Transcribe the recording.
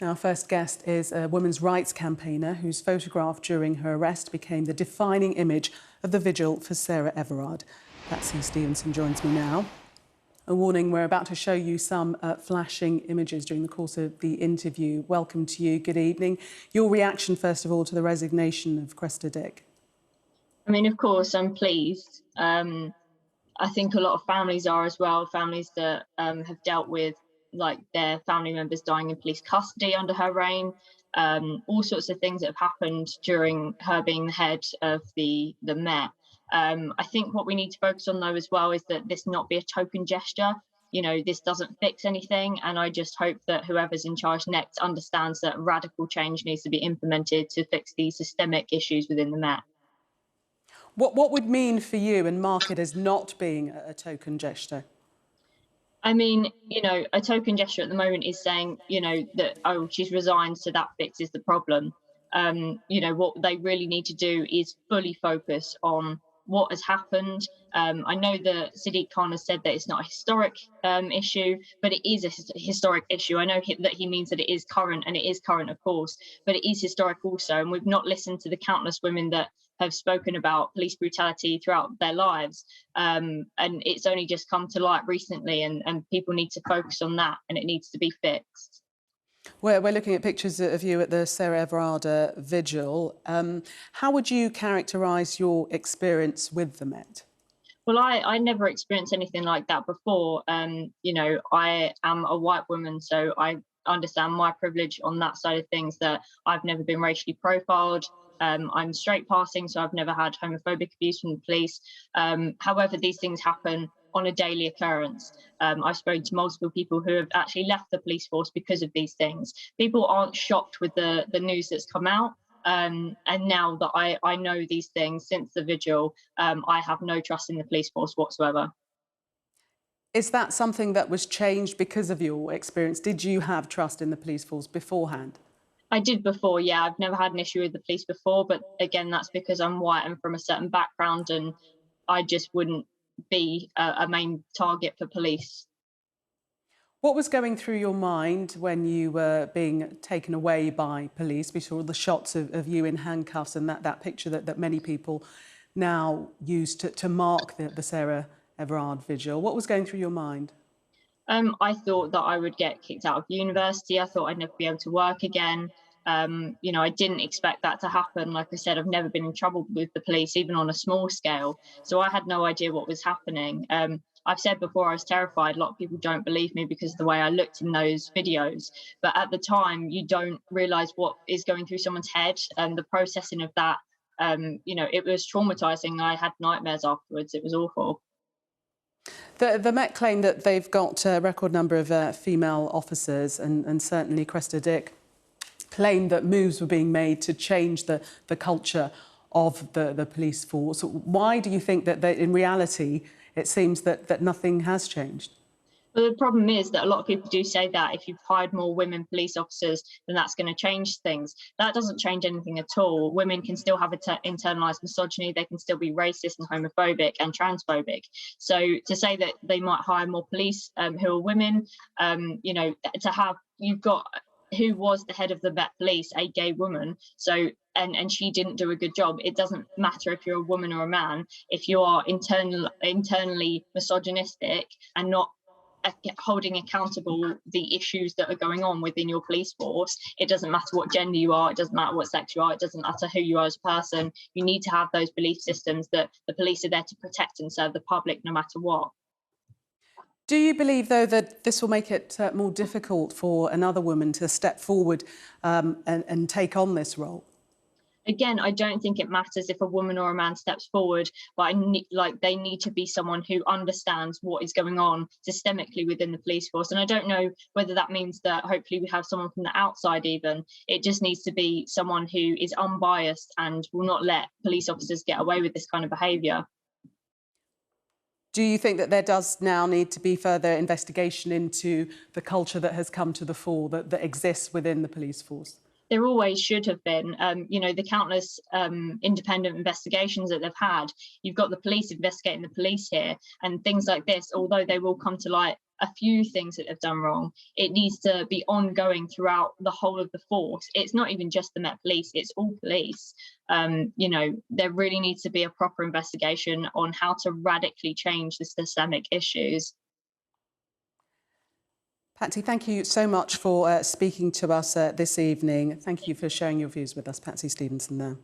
Our first guest is a women's rights campaigner whose photograph during her arrest became the defining image of the vigil for Sarah Everard. Patsy Stevenson joins me now. A warning, we're about to show you some flashing images during the course of the interview. Welcome to you, good evening. Your reaction, first of all, to the resignation of Cressida Dick? I mean, of course, I'm pleased. I think a lot of families are as well, families that have dealt with like their family members dying in police custody under her reign, all sorts of things that have happened during her being the head of the Met. I think what we need to focus on though as well is that this not be a token gesture. You know, this doesn't fix anything, and I just hope that whoever's in charge next understands that radical change needs to be implemented to fix these systemic issues within the Met. What would mean for you and mark it as not being a token gesture? I mean, you know, a token gesture at the moment is saying, you know, that, oh, she's resigned, so that fixes the problem. You know, what they really need to do is fully focus on what has happened. I know that Sadiq Khan has said that it's not a historic issue, but it is a historic issue. I know that he means that it is current, and it is current, of course, but it is historic also. And we've not listened to the countless women that have spoken about police brutality throughout their lives. And it's only just come to light recently, and people need to focus on that, and it needs to be fixed. We're looking at pictures of you at the Sarah Everard vigil. How would you characterise your experience with the Met? Well, I never experienced anything like that before. You know, I am a white woman, so I understand my privilege on that side of things, that I've never been racially profiled. I'm straight passing, so I've never had homophobic abuse from the police. However, these things happen on a daily occurrence. I've spoken to multiple people who have actually left the police force because of these things. People aren't shocked with the news that's come out. And now that I know these things since the vigil, I have no trust in the police force whatsoever. Is that something that was changed because of your experience? Did you have trust in the police force beforehand? I did before, yeah. I've never had an issue with the police before, but again, that's because I'm white and from a certain background, and I just wouldn't be a main target for police. What was going through your mind when you were being taken away by police? We saw the shots of you in handcuffs and that picture that many people now use to mark the Sarah Everard vigil. What was going through your mind? I thought that I would get kicked out of university. I thought I'd never be able to work again. You know, I didn't expect that to happen. Like I said, I've never been in trouble with the police, even on a small scale. So I had no idea what was happening. I've said before I was terrified. A lot of people don't believe me because of the way I looked in those videos. But at the time, you don't realise what is going through someone's head, and the processing of that. You know, it was traumatizing. I had nightmares afterwards. It was awful. The Met claim that they've got a record number of female officers, and certainly Cressida Dick claimed that moves were being made to change the culture of the police force. Why do you think that in reality it seems that nothing has changed? But the problem is that a lot of people do say that if you've hired more women police officers, then that's going to change things. That doesn't change anything at all. Women can still have internalized misogyny. They can still be racist and homophobic and transphobic. So to say that they might hire more police who are women, you know, to have, you've got, who was the head of the Met Police, a gay woman. So and she didn't do a good job. It doesn't matter if you're a woman or a man. If you are internally misogynistic and not holding accountable the issues that are going on within your police force, it doesn't matter what gender you are, it doesn't matter what sex you are, it doesn't matter who you are as a person. You need to have those belief systems that the police are there to protect and serve the public no matter what. Do you believe, though, that this will make it more difficult for another woman to step forward and take on this role? Again, I don't think it matters if a woman or a man steps forward, but they need to be someone who understands what is going on systemically within the police force. And I don't know whether that means that hopefully we have someone from the outside even. It just needs to be someone who is unbiased and will not let police officers get away with this kind of behaviour. Do you think that there does now need to be further investigation into the culture that has come to the fore, that exists within the police force? There always should have been. You know, the countless independent investigations that they've had. You've got the police investigating the police here, and things like this, although they will come to light a few things that they've done wrong. It needs to be ongoing throughout the whole of the force. It's not even just the Met Police, it's all police. You know, there really needs to be a proper investigation on how to radically change the systemic issues. Patsy, thank you so much for speaking to us this evening. Thank you for sharing your views with us, Patsy Stevenson there.